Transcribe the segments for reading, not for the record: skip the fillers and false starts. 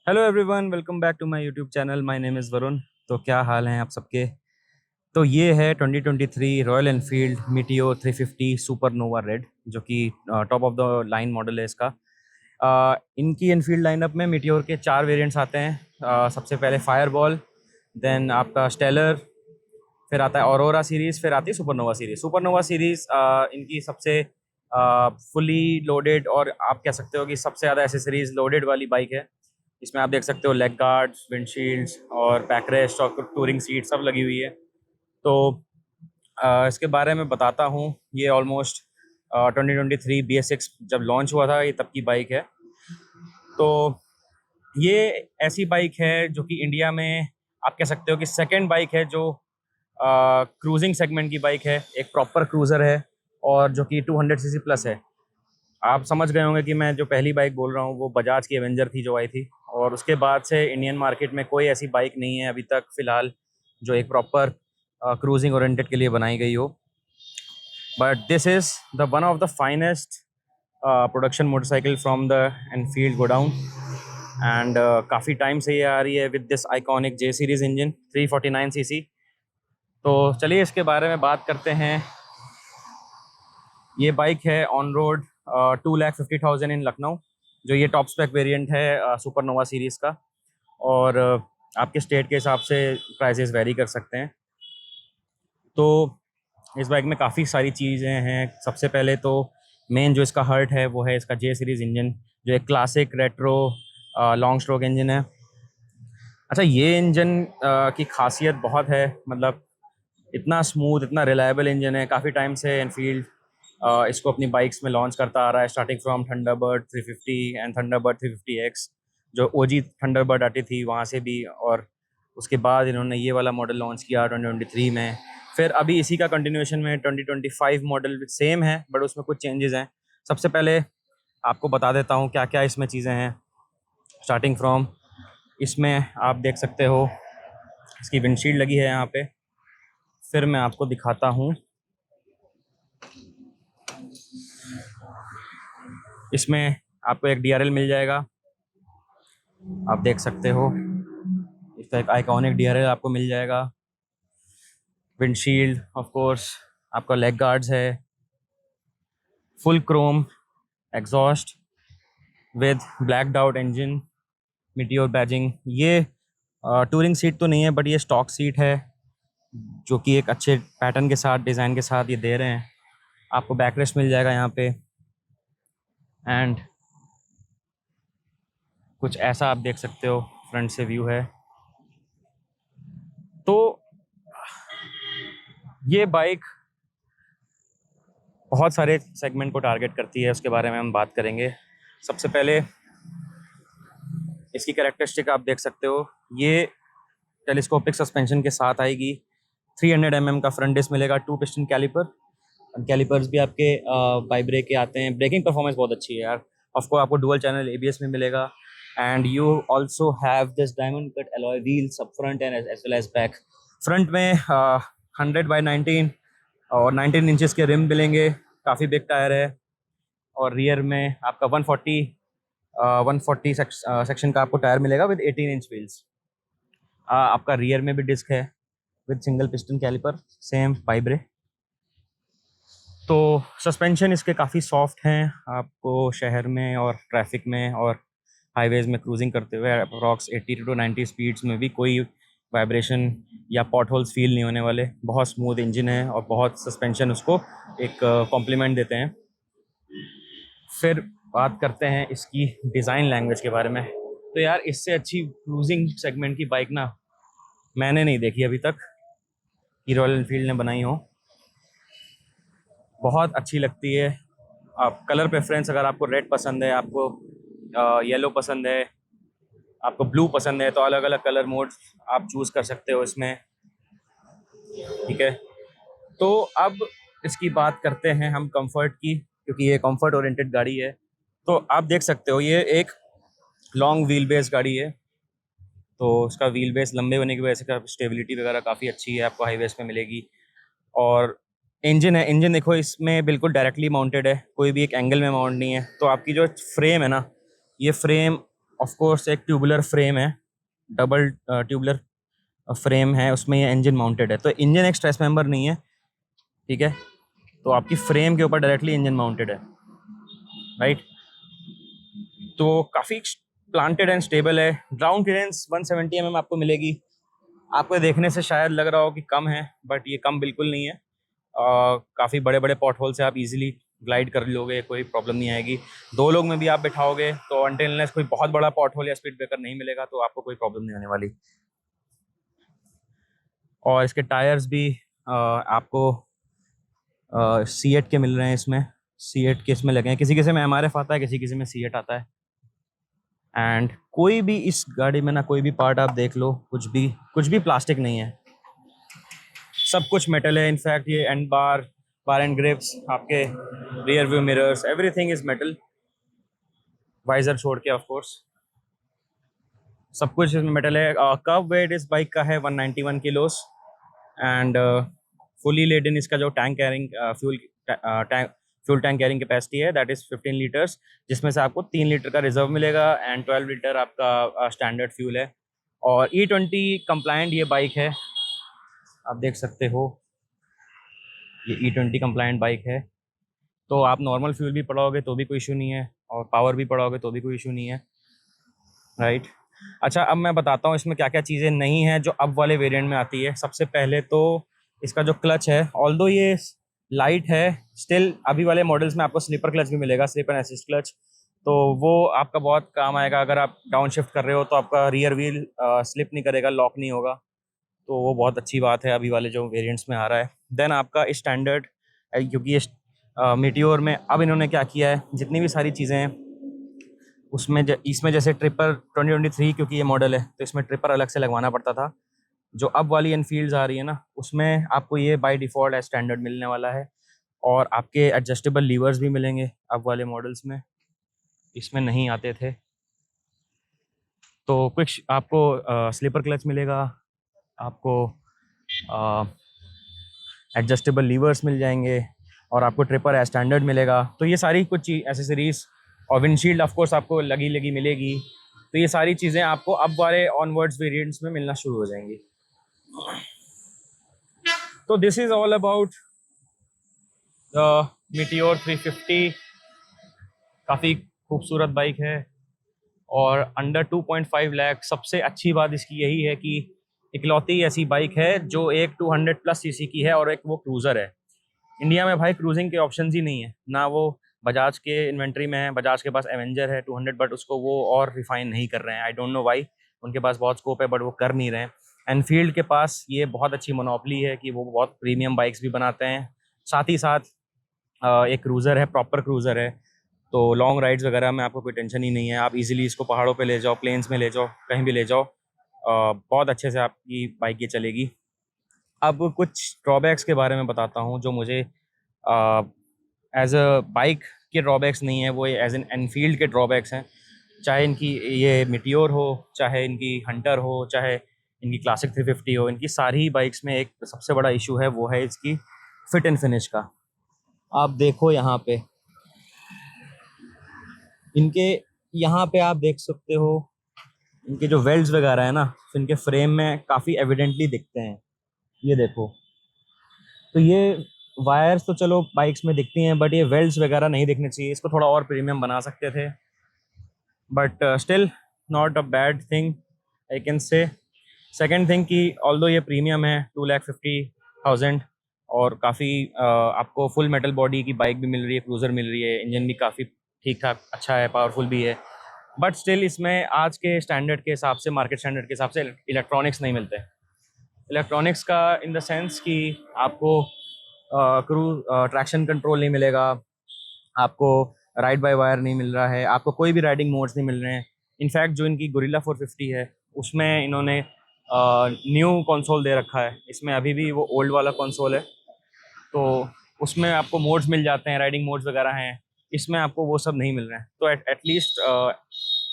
Hello everyone, welcome back to my YouTube channel. My name is Varun. तो क्या हाल हैं आप सबके। तो ये है 2023 royal Enfield Meteor 350 supernova red, जो कि top of the line model है इसका। इनकी एनफील्ड लाइनअप में मीटियोर के 4 वेरिएंट्स आते हैं। सबसे पहले फायरबॉल, देन आपका स्टेलर, फिर आता है ऑरोरा सीरीज़, फिर आती है सुपरनोवा सीरीज़। सुपरनोवा सीरीज़ इनकी सबसे फुली लोडेड और आप कह सकते हो कि सबसे ज़्यादा एसेसरीज लोडेड वाली बाइक है। इसमें आप देख सकते हो लेग गार्ड्स, विंडशील्ड्स और बैकरेस्ट और टूरिंग सीट सब लगी हुई है। तो इसके बारे में बताता हूँ। ये ऑलमोस्ट 2023 BS6 जब लॉन्च हुआ था, ये तब की बाइक है। तो ये ऐसी बाइक है जो कि इंडिया में आप कह सकते हो कि सेकंड बाइक है जो क्रूजिंग सेगमेंट की बाइक है, एक प्रॉपर क्रूज़र है और जो कि 200 सीसी प्लस है। आप समझ गए होंगे कि मैं जो पहली बाइक बोल रहा हूँ वो बजाज की एवेंजर थी जो आई थी, और उसके बाद से इंडियन मार्केट में कोई ऐसी बाइक नहीं है अभी तक फ़िलहाल जो एक प्रॉपर क्रूजिंग ओरिएंटेड के लिए बनाई गई हो। But this is the one of the finest production motorcycle from the Enfield godown. And काफ़ी टाइम से ये आ रही है with this iconic J series engine 349 CC. तो चलिए इसके बारे में बात करते हैं। ये बाइक है ऑन रोड 2,50,000 इन लखनऊ, जो ये टॉप स्पेक वेरिएंट है सुपरनोवा सीरीज़ का। और आपके स्टेट के हिसाब से प्राइसेस वेरी कर सकते हैं। तो इस बाइक में काफ़ी सारी चीज़ें हैं। सबसे पहले तो मेन जो इसका हर्ट है वो है इसका J सीरीज़ इंजन, जो एक classic retro long stroke engine है। अच्छा, ये इंजन की खासियत बहुत है, मतलब इतना स्मूथ, इतना रिलायबल इंजन है। काफ़ी टाइम से एनफील्ड इसको अपनी बाइक्स में लॉन्च करता आ रहा है, starting from Thunderbird 350 and Thunderbird 350X, जो ओजी थंडरबर्ड आती थी वहाँ से भी। और उसके बाद इन्होंने ये वाला मॉडल लॉन्च किया 2023 में। फिर अभी इसी का कंटिन्यूएशन में 2025 मॉडल सेम है बट उसमें कुछ चेंजेस हैं। सबसे पहले आपको बता देता हूँ क्या क्या इसमें चीज़ें हैं। स्टार्टिंग फ्रॉम, इसमें आप देख सकते हो इसकी विंडशील्ड लगी है यहाँ पे। फिर मैं आपको दिखाता हूँ, इसमें आपको एक DRL मिल जाएगा, आप देख सकते हो। इसका एक आइकॉनिक DRL आपको मिल जाएगा। विंडशील्ड ऑफ कोर्स, आपका लेग गार्ड्स है, full Chrome exhaust with blacked out engine, meteor badging. ये टूरिंग सीट तो नहीं है बट ये स्टॉक सीट है, जो कि एक अच्छे पैटर्न के साथ, डिज़ाइन के साथ ये दे रहे हैं। आपको बैकरेस्ट मिल जाएगा यहाँ पे। एंड कुछ ऐसा आप देख सकते हो, फ्रंट से व्यू है। तो ये बाइक बहुत सारे सेगमेंट को टारगेट करती है, उसके बारे में हम बात करेंगे। सबसे पहले इसकी कैरेक्टरिस्टिक आप देख सकते हो, ये टेलीस्कोपिक सस्पेंशन के साथ आएगी। 300 mm का फ्रंट डिस्क मिलेगा, 2 पिस्टन कैलिपर। कैलिपर्स भी आपके बाई ब्रेक के आते हैं। ब्रेकिंग परफॉर्मेंस बहुत अच्छी है यार। ऑफकोर्स आपको डुअल चैनल ABS में मिलेगा। And you also have this diamond cut alloy wheels up front and as well as back. Front में 100/19 और 19 इंचेस के रिम मिलेंगे, काफ़ी बिग टायर है। और रियर में आपका 140 सेक्शन का आपको टायर मिलेगा विद 18 इंच व्हील्स। आपका रियर में भी डिस्क है with single piston calliper, same वाइब्रे। तो सस्पेंशन इसके काफ़ी सॉफ्ट हैं। आपको शहर में और ट्रैफिक में और हाईवेज़ में क्रूजिंग करते हुए अप्रॉक्स 80 to 90 स्पीड्स में भी कोई वाइब्रेशन या पॉट होल्स फील नहीं होने वाले। बहुत स्मूथ इंजन है और बहुत सस्पेंशन उसको एक कॉम्प्लीमेंट देते हैं। फिर बात करते हैं इसकी डिज़ाइन लैंग्वेज के बारे में। तो यार, इससे अच्छी क्रूजिंग सेगमेंट की बाइक ना मैंने नहीं देखी अभी तक कि रॉयल एनफील्ड ने बनाई हो। बहुत अच्छी लगती है। आप कलर प्रेफरेंस, अगर आपको रेड पसंद है, आपको येलो पसंद है, आपको ब्लू पसंद है, तो अलग अलग कलर मोड्स आप चूज़ कर सकते हो इसमें। ठीक है, तो अब इसकी बात करते हैं हम कंफर्ट की, क्योंकि ये कंफर्ट ओरिएंटेड गाड़ी है। तो आप देख सकते हो ये एक लॉन्ग व्हील बेस गाड़ी है, तो इसका व्हील बेस लंबे होने की वजह से स्टेबिलिटी वगैरह काफ़ी अच्छी है, आपको हाईवेज पे मिलेगी। और इंजन है, इंजन देखो इसमें बिल्कुल डायरेक्टली माउंटेड है, कोई भी एक एंगल में माउंट नहीं है। तो आपकी जो फ्रेम है ना, ये फ्रेम ऑफ कोर्स एक ट्यूबुलर फ्रेम है, डबल ट्यूबुलर फ्रेम है, उसमें ये इंजन माउंटेड है। तो इंजन एक स्ट्रेस मेंबर नहीं है, ठीक है, तो आपकी फ्रेम के ऊपर डायरेक्टली इंजन माउंटेड है, राइट। तो काफ़ी प्लांटेड एंड स्टेबल है। ग्राउंड क्लियरेंस 170 mm आपको मिलेगी। आपको देखने से शायद लग रहा हो कि कम है, बट ये कम बिल्कुल नहीं है। काफ़ी बड़े बड़े पॉट होल से आप इजीली ग्लाइड कर लोगे, कोई प्रॉब्लम नहीं आएगी। 2 लोग में भी आप बिठाओगे तो अनटिल कोई बहुत बड़ा पॉट होल या स्पीड ब्रेकर नहीं मिलेगा तो आपको कोई प्रॉब्लम नहीं होने वाली। और इसके टायर्स भी आपको C8 के मिल रहे हैं इसमें। C8 के इसमें लगे हैं, किसी किसी में MRF आता है, किसी किसी में C8 आता है। एंड कोई भी इस गाड़ी में ना कोई भी पार्ट आप देख लो, कुछ भी प्लास्टिक नहीं है, सब कुछ मेटल है। इनफैक्ट ये एंड बार एंड ग्रिप्स, आपके rear view mirrors, everything is metal, visor छोड़ के ऑफ कोर्स सब कुछ इसमें मेटल है। कब वेट इस बाइक का है 191 किलोस एंड फुली लेडन इसका जो tank carrying fuel tank carrying capacity है दैट इज़ 15 लीटर्स, जिसमें से आपको 3 लीटर का रिजर्व मिलेगा एंड 12 लीटर आपका स्टैंडर्ड फ्यूल है। और E20 कंप्लायंट ये बाइक है, आप देख सकते हो ये E20 कंप्लायंट बाइक है। तो आप नॉर्मल फ्यूल भी पड़ाओगे तो भी कोई इशू नहीं है, और पावर भी पड़ाओगे तो भी कोई इशू नहीं है, राइट। अच्छा, अब मैं बताता हूँ इसमें क्या क्या चीज़ें नहीं हैं जो अब वाले वेरिएंट में आती है। सबसे पहले तो इसका जो क्लच है, ऑल्दो ये लाइट है, स्टिल अभी वाले मॉडल्स में आपको स्लीपर क्लच भी मिलेगा, स्लीपर असिस्ट क्लच। तो वो आपका बहुत काम आएगा अगर आप डाउन शिफ्ट कर रहे हो तो आपका रियर व्हील स्लिप नहीं करेगा, लॉक नहीं होगा, तो वो बहुत अच्छी बात है अभी वाले जो वेरिएंट्स में आ रहा है। देन आपका स्टैंडर्ड, क्योंकि ये मीटियोर में अब इन्होंने क्या किया है, जितनी भी सारी चीज़ें हैं उसमें इसमें जैसे ट्रिपर 2023 क्योंकि ये मॉडल है तो इसमें ट्रिपर अलग से लगवाना पड़ता था। जो अब वाली एनफील्ड्स आ रही है ना, उसमें आपको ये बाय डिफ़ॉल्ट एज स्टैंडर्ड मिलने वाला है। और आपके एडजस्टेबल लीवर्स भी मिलेंगे अब वाले मॉडल्स में, इसमें नहीं आते थे। तो कुछ आपको स्लीपर क्लच मिलेगा, आपको एडजस्टेबल लीवर्स मिल जाएंगे, और आपको ट्रिपर एज स्टैंडर्ड मिलेगा। तो ये सारी कुछ एसेसरीज, और विंडशील्ड ऑफ कोर्स आपको लगी मिलेगी। तो ये सारी चीज़ें आपको अब वाले ऑनवर्ड्स वेरिएंट्स में मिलना शुरू हो जाएंगी। तो this is all about the meteor 350। काफ़ी खूबसूरत बाइक है और अंडर 2.5 लाख। सबसे अच्छी बात इसकी यही है कि इकलौती ऐसी बाइक है जो एक 200 प्लस सीसी की है और एक वो क्रूज़र है। इंडिया में भाई क्रूजिंग के ऑप्शंस ही नहीं है ना, वो बजाज के इन्वेंट्री में है। बजाज के पास एवेंजर है 200, बट उसको वो और रिफाइन नहीं कर रहे हैं। आई डोंट नो वाई, उनके पास बहुत स्कोप है बट वो कर नहीं रहे हैं। एनफील्ड के पास ये बहुत अच्छी मोनोपली है कि वो बहुत प्रीमियम बाइक्स भी बनाते हैं, साथ ही साथ एक क्रूज़र है, प्रॉपर क्रूज़र है। तो लॉन्ग राइड्स वगैरह में आपको कोई टेंशन ही नहीं है, आप इजीली इसको पहाड़ों पे ले जाओ, प्लेन्स में ले जाओ, कहीं भी ले जाओ, बहुत अच्छे से आपकी बाइक ये चलेगी। अब कुछ ड्रॉबैक्स के बारे में बताता हूँ जो मुझे एज अ बाइक के ड्रॉबैक्स नहीं है, वो एज एन एनफील्ड के ड्रॉबैक्स हैं। चाहे इनकी ये मिटियोर हो, चाहे इनकी हंटर हो, चाहे इनकी क्लासिक 350 हो, इनकी सारी बाइक्स में एक सबसे बड़ा इशू है, वो है इसकी फिट एंड फिनिश का। आप देखो यहाँ पे, इनके यहाँ पे आप देख सकते हो इनके जो वेल्ड्स वगैरह है ना, इनके फ्रेम में काफ़ी एविडेंटली दिखते हैं, ये देखो। तो ये वायर्स तो चलो बाइक्स में दिखती हैं, बट ये वेल्ड्स वगैरह नहीं दिखने चाहिए, इसको थोड़ा और प्रीमियम बना सकते थे, but still not a bad thing I can say. Second thing कि ऑल्दो ये प्रीमियम है 2,50,000 और काफ़ी आपको फुल मेटल बॉडी की बाइक भी मिल रही है, क्रूज़र मिल रही है, इंजन भी काफ़ी ठीक ठाक अच्छा है, पावरफुल भी है, बट स्टिल इसमें आज के स्टैंडर्ड के हिसाब से, मार्केट स्टैंडर्ड के हिसाब से इलेक्ट्रॉनिक्स नहीं मिलते। इलेक्ट्रॉनिक्स का इन द सेंस कि आपको ट्रैक्शन कंट्रोल नहीं मिलेगा, आपको राइड बाय वायर नहीं मिल रहा है, आपको कोई भी राइडिंग मोड्स नहीं मिल रहे हैं। इनफैक्ट जो इनकी गोरिल्ला 450 है उसमें इन्होंने न्यू कंसोल दे रखा है, इसमें अभी भी वो ओल्ड वाला कंसोल है, तो उसमें आपको मोड्स मिल जाते हैं, राइडिंग मोड्स वगैरह हैं, इसमें आपको वो सब नहीं मिल रहे हैं। तो एटलीस्ट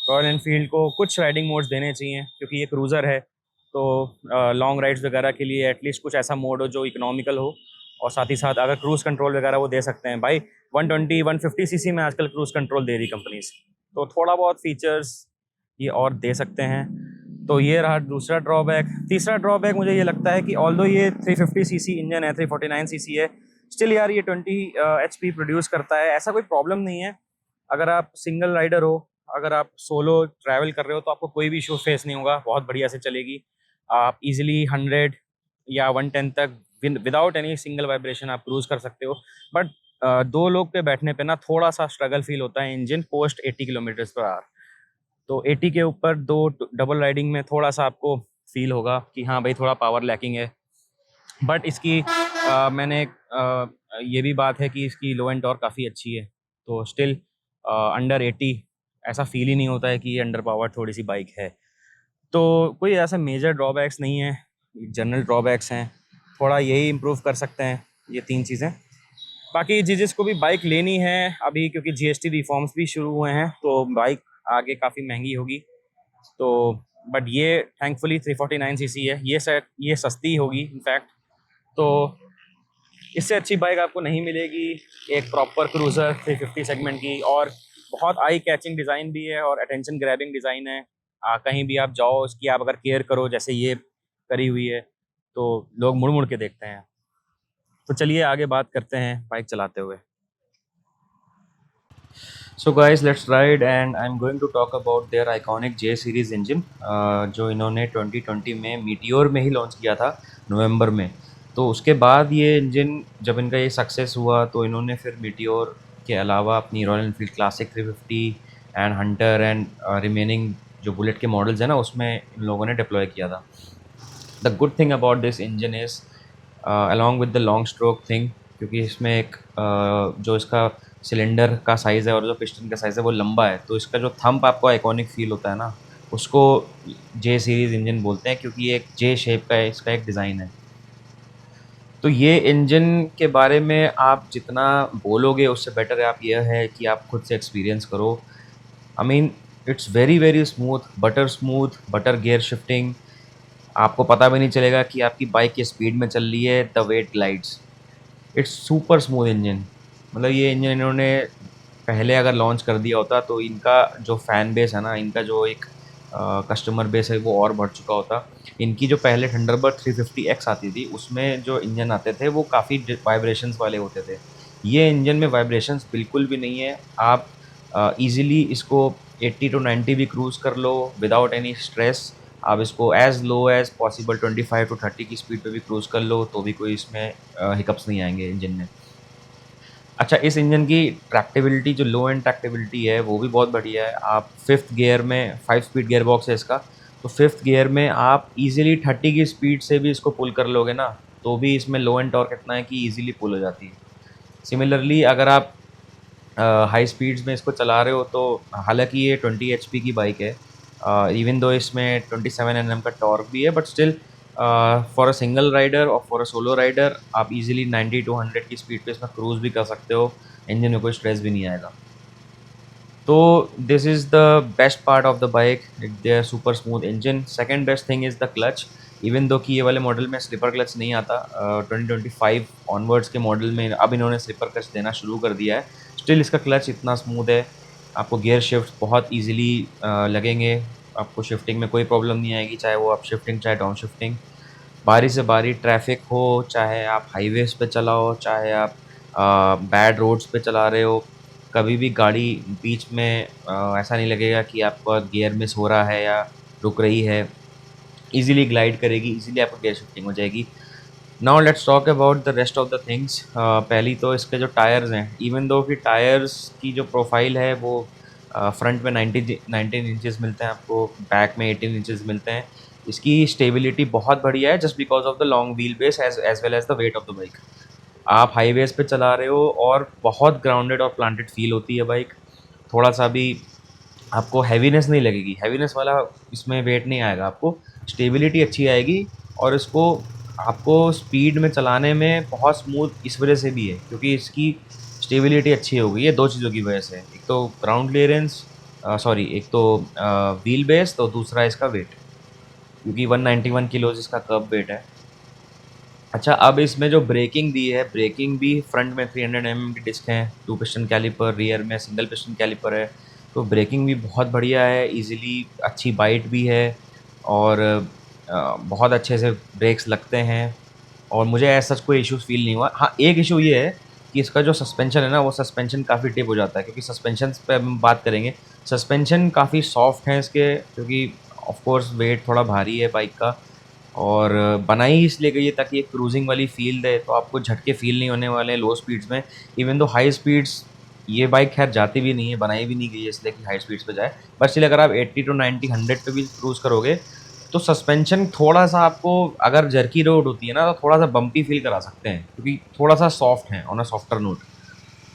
रॉयल एनफील्ड को कुछ राइडिंग मोड्स देने चाहिए, क्योंकि ये क्रूज़र है, तो लॉन्ग राइड्स वगैरह के लिए एटलीस्ट कुछ ऐसा मोड हो जो इकोनॉमिकल हो, और साथ ही साथ अगर क्रूज़ कंट्रोल वगैरह वो दे सकते हैं भाई। 120 150 सीसी में आजकल क्रूज़ कंट्रोल दे रही कंपनीज, तो थोड़ा बहुत फीचर्स ये और दे सकते हैं। तो ये रहा दूसरा ड्रॉबैक। तीसरा ड्रॉबैक मुझे ये लगता है कि ऑल्दो ये 350 सीसी इंजन है, 349 सीसी है, स्टिल यार ये 20 एचपी प्रोड्यूस करता है। ऐसा कोई प्रॉब्लम नहीं है। अगर आप सिंगल राइडर हो, अगर आप सोलो ट्रैवल कर रहे हो तो आपको कोई भी इशू फेस नहीं होगा, बहुत बढ़िया से चलेगी। आप इजीली 100 या 110 तक विदाउट एनी सिंगल वाइब्रेशन आप क्रूज कर सकते हो। बट दो लोग पे बैठने पे ना थोड़ा सा स्ट्रगल फील होता है engine post 80 kilometre per hour. तो 80 के ऊपर दो डबल राइडिंग में थोड़ा सा आपको फील होगा कि हाँ भाई थोड़ा पावर लैकिंग है। बट इसकी मैंने ये भी बात है कि इसकी लो एंड टॉर्क काफ़ी अच्छी है। तो स्टिल अंडर 80 ऐसा फील ही नहीं होता है कि ये अंडर पावर थोड़ी सी बाइक है। तो कोई ऐसा मेजर ड्रॉबैक्स नहीं है, जनरल ड्रॉबैक्स हैं। थोड़ा यही इम्प्रूव कर सकते हैं ये 3 चीज़ें। बाकी जिसको भी बाइक लेनी है अभी, क्योंकि जीएसटी रिफॉर्म्स भी शुरू हुए हैं तो बाइक आगे काफ़ी महंगी होगी। तो बट ये थैंकफुली 349 सीसी है, ये सस्ती होगी इनफैक्ट। तो इससे अच्छी बाइक आपको नहीं मिलेगी, एक प्रॉपर क्रूज़र 350 सेगमेंट की, और बहुत आई कैचिंग डिज़ाइन भी है और अटेंशन ग्रैबिंग डिज़ाइन है। कहीं भी आप जाओ उसकी आप अगर केयर करो जैसे ये करी हुई है तो लोग मुड़ मुड़ के देखते हैं। तो चलिए आगे बात करते हैं बाइक चलाते हुए। So guys, let's ride and I'm going to talk about their iconic J series engine जो इन्होंने 2020 में मीटियोर में ही लॉन्च किया था नवंबर में। तो उसके बाद ये इंजन जब इनका ये सक्सेस हुआ तो इन्होंने फिर मीटियोर के अलावा अपनी royal Enfield classic 350 and Hunter and remaining जो बुलेट के मॉडल्स हैं ना उसमें इन लोगों ने डिप्लॉय किया था। The good thing about this engine is along with the long stroke thing, क्योंकि इसमें एक जो इसका सिलेंडर का साइज़ है और जो पिस्टन का साइज़ है वो लंबा है, तो इसका जो थंप आपको आइकॉनिक फील होता है ना उसको जे सीरीज़ इंजन बोलते हैं, क्योंकि ये एक जे शेप का है, इसका एक डिज़ाइन है। तो ये इंजन के बारे में आप जितना बोलोगे उससे बेटर है आप यह है कि आप खुद से एक्सपीरियंस करो। I mean it's very very smooth, butter gear shifting, आपको पता भी नहीं चलेगा कि आपकी बाइक किस स्पीड में चल रही है। The weight glides, it's super smooth engine. मतलब ये इंजन इन्होंने पहले अगर लॉन्च कर दिया होता तो इनका जो फ़ैन बेस है ना, इनका जो एक कस्टमर बेस है वो और बढ़ चुका होता। इनकी जो पहले थंडरबर्ड 350X आती थी उसमें जो इंजन आते थे वो काफ़ी वाइब्रेशंस वाले होते थे। ये इंजन में वाइब्रेशंस बिल्कुल भी नहीं है। आप ईज़िली इसको 80 टू 90 भी क्रूज़ कर लो विदाउट एनी स्ट्रेस। आप इसको as low as possible 25 to 30 की स्पीड पे भी क्रूज़ कर लो तो भी कोई इसमें हिकअप्स नहीं आएँगे इंजन में। अच्छा, इस इंजन की ट्रैक्टेबिलिटी जो लो एंड ट्रैक्टेबिलिटी है वो भी बहुत बढ़िया है। आप 5th गियर में 5 स्पीड गियर बॉक्स है इसका, तो 5th गियर में आप ईज़िली 30 की स्पीड से भी इसको पुल कर लोगे ना, तो भी इसमें लो एंड टॉर्क इतना है कि ईज़िली पुल हो जाती है। सिमिलरली अगर आप हाई स्पीड्स में इसको चला रहे हो तो हालाँकि ये 20 एचपी की बाइक है, इवन दो इसमें 27 एनएम का टॉर्क भी है, but still for a single rider और फॉर अ सोलो राइडर आप इजीली 90 टू 100 की स्पीड पे इसमें क्रूज़ भी कर सकते हो। इंजन में कोई स्ट्रेस भी नहीं आएगा। तो this is the best part of the bike, there super smooth engine. Second best thing is the clutch. Even though कि ये वाले मॉडल में स्लिपर क्लच नहीं आता, 2025 ऑनवर्ड्स के मॉडल में अब इन्होंने स्लिपर क्लच देना शुरू कर दिया है। स्टिल इसका क्लच इतना स्मूथ है, आपको गियर शिफ्ट बहुत ईजिली लगेंगे, आपको शिफ्टिंग में कोई प्रॉब्लम नहीं आएगी, चाहे वो आप शिफ्टिंग चाहे डाउन शिफ्टिंग। बारी से बारी ट्रैफिक हो, चाहे आप हाईवेज़ पे चलाओ, चाहे आप बैड रोड्स पे चला रहे हो, कभी भी गाड़ी बीच में ऐसा नहीं लगेगा कि आपका गियर मिस हो रहा है या रुक रही है। ईज़िली ग्लाइड करेगी, ईज़िली आपको गियर शिफ्टिंग हो जाएगी। Now let's talk about the rest of the things. पहली तो इसके जो टायर्स हैं, इवन दो कि टायर्स की जो प्रोफाइल है वो फ्रंट में 19 इंचेस मिलते हैं आपको, बैक में 18 इंचेस मिलते हैं। इसकी स्टेबिलिटी बहुत बढ़िया है just because of the long wheel base as well as the weight of the bike. आप हाईवेज़ पे चला रहे हो और बहुत ग्राउंडेड और प्लांटेड फील होती है बाइक। थोड़ा सा भी आपको हैवीनेस नहीं लगेगी, हैवीनेस वाला इसमें वेट नहीं आएगा आपको, स्टेबिलिटी अच्छी आएगी। और इसको आपको स्पीड में चलाने में बहुत स्मूथ इस वजह से भी है क्योंकि इसकी स्टेबिलिटी अच्छी हो गई है 2 चीज़ों की वजह से। एक तो ग्राउंड क्लियरेंस, एक तो व्हील बेस, तो दूसरा इसका वेट, क्योंकि 191 किलोज़ इसका कर्ब वेट है। अच्छा, अब इसमें जो ब्रेकिंग दी है, ब्रेकिंग भी फ्रंट में 300 mm की डिस्क है, 2 पिस्टन कैलिपर, रियर में सिंगल पिस्टन कैलिपर है। तो ब्रेकिंग भी बहुत बढ़िया है, ईज़िली अच्छी बाइट भी है और बहुत अच्छे से ब्रेक्स लगते हैं और मुझे ऐसा कोई इश्यूज़ फ़ील नहीं हुआ। हाँ, एक इश्यू ये है कि इसका जो सस्पेंशन है ना, वो सस्पेंशन काफ़ी टिप हो जाता है क्योंकि सस्पेंशंस पे हम बात करेंगे। सस्पेंशन काफ़ी सॉफ्ट हैं इसके क्योंकि ऑफ़ कोर्स वेट थोड़ा भारी है बाइक का और बनाई इसलिए गई है ताकि एक क्रूज़िंग वाली फ़ील दे, तो आपको झटके फ़ील नहीं होने वाले लो स्पीड्स में। इवन दो हाई स्पीड्स ये बाइक ख़ैर जाती भी नहीं है, बनाई भी नहीं गई है इसलिए कि हाई स्पीड्स पे जाए। बट स्टिल अगर आप 80 टू 90, 100 पे भी क्रूज़ करोगे, तो सस्पेंशन थोड़ा-सा आपको अगर जर्की रोड होती है ना, तो थोड़ा-सा बम्पी फ़ील करा सकते हैं क्योंकि थोड़ा-सा सॉफ्ट है ऑन अ सॉफ्टर नोट।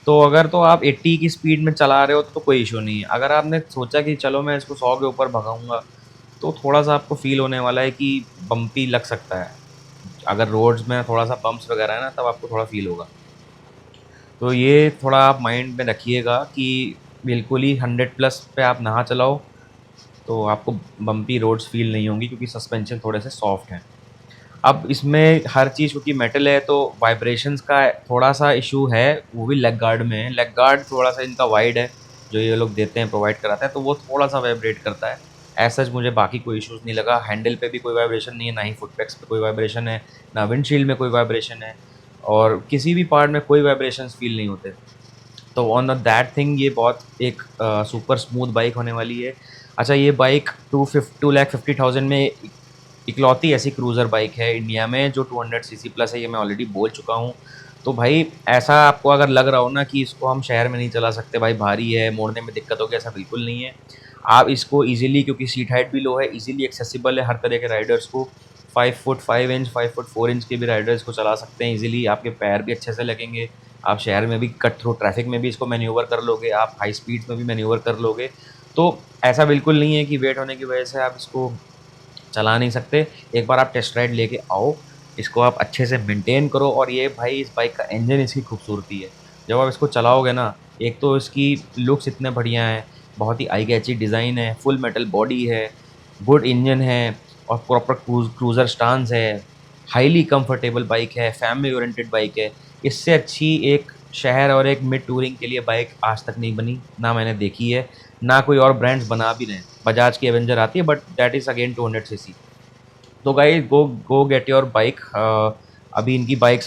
तो अगर तो आप 80 की स्पीड में चला रहे हो तो कोई इश्यू नहीं है। अगर आपने सोचा कि चलो मैं इसको 100 के ऊपर भगाऊँगा, तो थोड़ा-सा आपको फ़ील होने वाला है कि बम्पी लग सकता है। अगर रोड्स में थोड़ा-सा बम्प्स वगैरह है ना, तब आपको थोड़ा फ़ील होगा। तो ये थोड़ा आप माइंड में रखिएगा कि बिल्कुल ही 100 प्लस पे आप ना चलाओ, तो आपको बम्पी रोड्स फ़ील नहीं होंगी क्योंकि सस्पेंशन थोड़े से सॉफ्ट हैं। अब इसमें हर चीज़ क्योंकि मेटल है तो वाइब्रेशंस का थोड़ा-सा इश्यू है, वो भी लेग गार्ड में है। लेग गार्ड थोड़ा-सा इनका वाइड है, जो ये लोग देते हैं, प्रोवाइड कराते हैं, तो वो थोड़ा-सा वाइब्रेट करता है। एज़ सच मुझे बाकी कोई इश्यूज़ नहीं लगा, हैंडल पे भी कोई वाइब्रेशन नहीं है, ना ही फुट पैड्स पे कोई वाइब्रेशन है, ना विंडशील्ड में कोई वाइब्रेशन है और किसी भी पार्ट में कोई वाइब्रेशंस फ़ील नहीं होते। तो ऑन दैट थिंग ये बहुत एक सुपर स्मूथ बाइक होने वाली है। अच्छा ये बाइक 2,50,000 में इकलौती ऐसी क्रूज़र बाइक है इंडिया में जो 200 सीसी प्लस है, ये मैं ऑलरेडी बोल चुका हूँ। तो भाई ऐसा आपको अगर लग रहा हो ना कि इसको हम शहर में नहीं चला सकते, भाई भारी है, मोड़ने में दिक्कत होगी, ऐसा बिल्कुल नहीं है। आप इसको ईज़िली क्योंकि सीट हाइट भी लो है, ईज़िली एक्सेसिबल है हर तरह के राइडर्स को। 5 फुट 5 इंच, 5 फुट 4 इंच के भी राइडर्स इसको चला सकते हैं ईज़िली, आपके पैर भी अच्छे से लगेंगे। आप शहर में भी कट थ्रू ट्रैफिक में भी इसको मैन्यूवर कर लोगे, आप हाई स्पीड्स में भी मैन्यूवर कर लोगे। तो ऐसा बिल्कुल नहीं है कि वेट होने की वजह से आप इसको चला नहीं सकते। एक बार आप टेस्ट राइड लेके आओ, इसको आप अच्छे से मेंटेन करो और ये भाई इस बाइक का इंजन इसकी खूबसूरती है। जब आप इसको चलाओगे ना, एक तो इसकी लुक्स इतने बढ़िया हैं, बहुत ही आई कैची डिज़ाइन है, फुल मेटल बॉडी है, गुड इंजन है और प्रॉपर क्रूज़र स्टांस है, हाईली कंफर्टेबल बाइक है, फैमिली ओरिएंटेड बाइक है। इससे अच्छी एक शहर और एक मिड टूरिंग के लिए बाइक आज तक नहीं बनी, ना मैंने देखी है, ना कोई और ब्रांड्स बना भी रहे हैं। बजाज की एवेंजर आती है but that is again 200 CC. तो guys go go get your bike. अभी इनकी बाइक्स